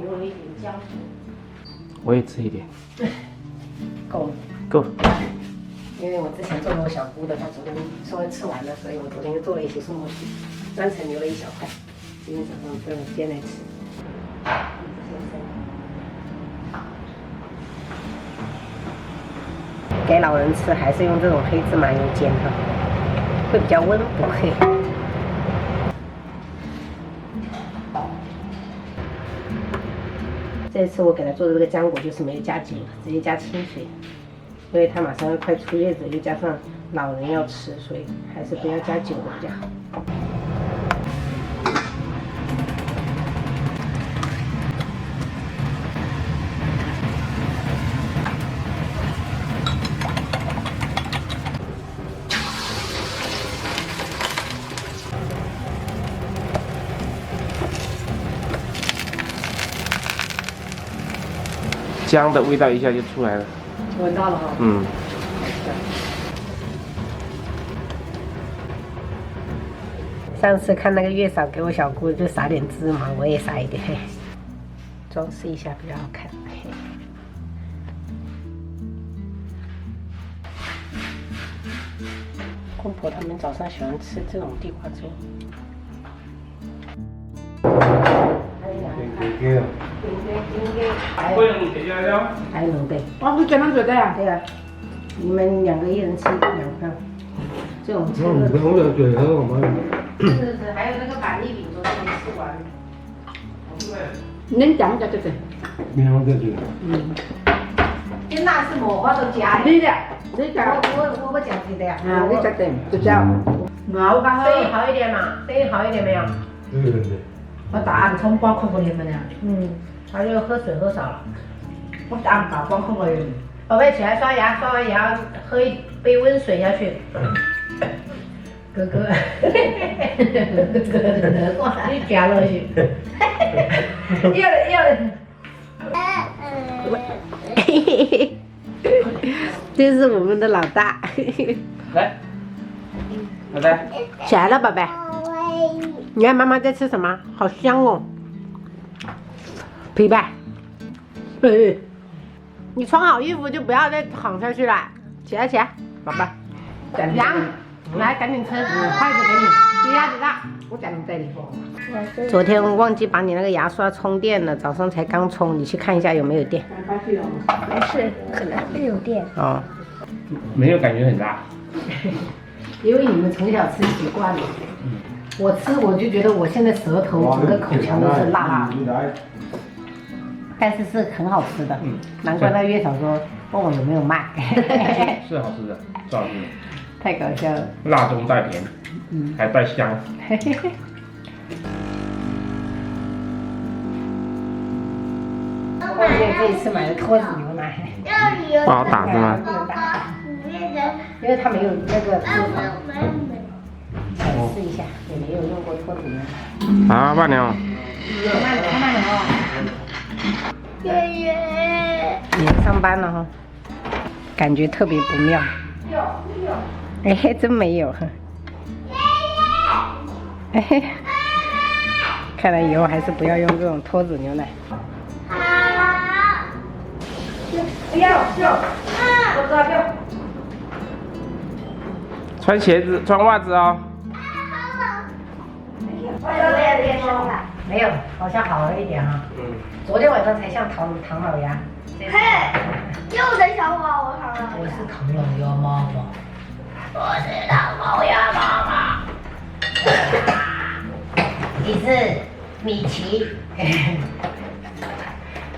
留了一点浆糊。我也吃一点。够了。够。因为我之前做给我小姑的，她昨天说吃完了，所以我昨天又做了一些送过去，专程留了一小块，今天早上跟我煎来吃。给老人吃还是用这种黑芝麻油煎的，会比较温补黑。这次我给他做的这个浆果就是没有加酒，直接加清水，因为他马上要快出月子，又加上老人要吃，所以还是不要加酒的比较好。姜的味道一下就出来了，闻到了哈。嗯。上次看那个月嫂给我小姑就撒点芝麻，我也撒一点，装饰一下比较好看。公婆他们早上喜欢吃这种地瓜粥。还有冷贝。哦，是简单做的呀？对啊，你们2个一人吃2份。这种吃的。是，还有那个板栗饼昨天没吃完。恁讲就这个。面在这个。跟那是没法都加的。你的，你讲。我讲谁的呀？啊，你讲的，就这样。我刚刚。声音好一点嘛？声音好一点没有？对。我打暗冲光控过你们呀。他就喝水喝少了。我打暗光控过你们。宝贝，起来刷牙，刷完牙喝一杯温水下去。哥哥，你夹了去。这是我们的老大。来，好的。起来了，宝贝。你看妈妈在吃什么？好香哦。皮拜。你穿好衣服就不要再躺下去了，起来起来，宝贝。羊，来赶紧吃，筷子给你，鸡鸭子大。我讲你这里。昨天忘记把你那个牙刷充电了，早上才刚充，你去看一下有没有电。不是，可能是有电。哦，没有感觉很辣。因为你们从小吃习惯了，我吃我就觉得我现在舌头整个口腔都是辣辣的。但是是很好吃的，难怪那月嫂说问我有没有卖。是好吃的，是好吃的。太搞笑了。辣中带甜，还带香。我这一次买的脱脂牛奶。不好打是吗？因为它没有那个脂肪。试一下，也没有用过脱脂牛奶。好，慢点哦。慢点哦。爷爷上班了哈，感觉特别不妙。哎，真没有。哎，看来以后还是不要用这种脱脂牛奶。不要，我知道不要。穿鞋子，穿袜子哦。没有，好像好了一点哈。昨天晚上才像唐老鸭。嘿，又在想我唐老我鸭。是唐老鸭妈妈。我是唐老鸭妈妈。你是米奇。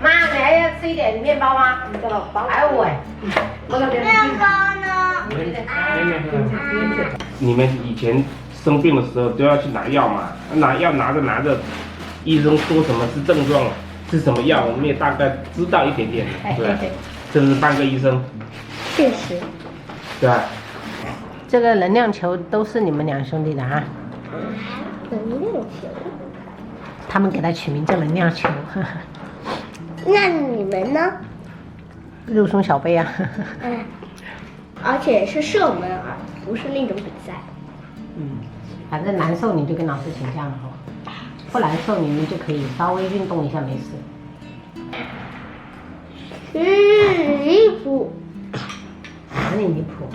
妈，你还要吃一点面包吗？还有我。面包呢？你们以前生病的时候都要去拿药嘛？拿药拿着，医生说什么是症状，是什么药，我们也大概知道一点点，对吧？这是半个医生。确实。对吧？这个能量球都是你们2兄弟的啊。能量球。他们给它取名叫能量球。那你们呢？肉松小杯啊。而且是射门啊，不是那种比赛。反正难受你就跟老师请假了哈，不难受你们就可以稍微运动一下没事。离谱，哪里离谱？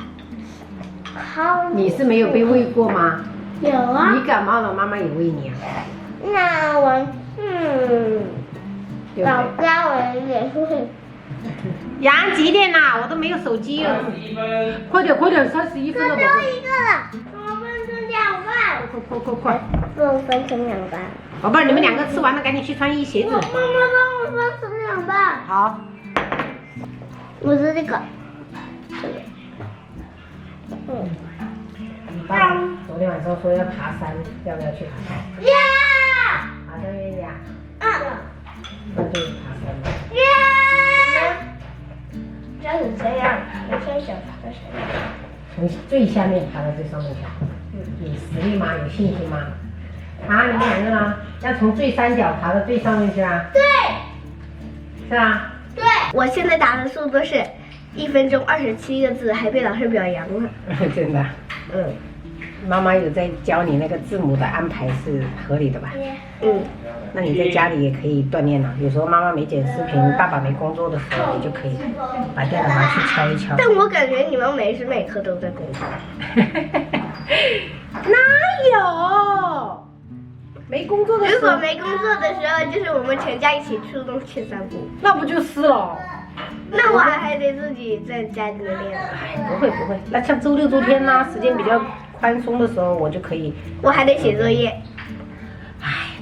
好，你是没有被喂过吗？有啊。你感冒了，妈妈也喂你啊，那我对不老对？高人也会。杨几点啦？我都没有手机哦。 31分。快点快点，31分了，宝最后贝。一个了，我分成两半，快！不能分成两半。宝贝儿，你们两个吃完了，赶紧去穿衣鞋子。妈妈帮我分成两半。好，我是这个，你爸爸昨天晚上说要爬山，要不要去爬山？呀，好像愿意啊，啊，那就爬山吧。呀，就是这样，我先想爬个山。从最下面爬到最上面去。有实力吗？有信心吗？啊，你们两个呢？要从最山脚爬到最上面去啊？对，是啊。对，我现在打的速度是1分钟27个字，还被老师表扬了。真的。妈妈有在教你那个字母的安排是合理的吧？那你在家里也可以锻炼了。有时候妈妈没剪视频，爸爸没工作的时候，你就可以把电脑拿去敲一敲。但我感觉你们每时每刻都在工作。哪有？没工作的时候，如果没工作的时候，就是我们全家一起出动去散步。那不就是了？那我还得自己在家里面练。不会，那像周六周天呢，时间比较宽松的时候，我就可以。我还得写作业。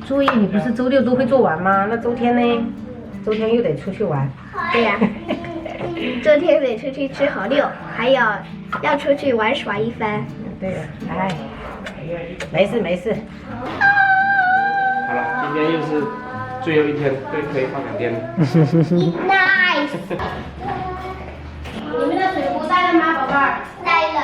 作业你不是周六都会做完吗？那周天呢？周天又得出去玩。对呀、昨天得出去吃好六，还要出去玩耍一番。对了，哎，没事。好了，今天又是最后一天，可以放2天了。 Nice，你们的水壶带了吗，宝贝儿？带了。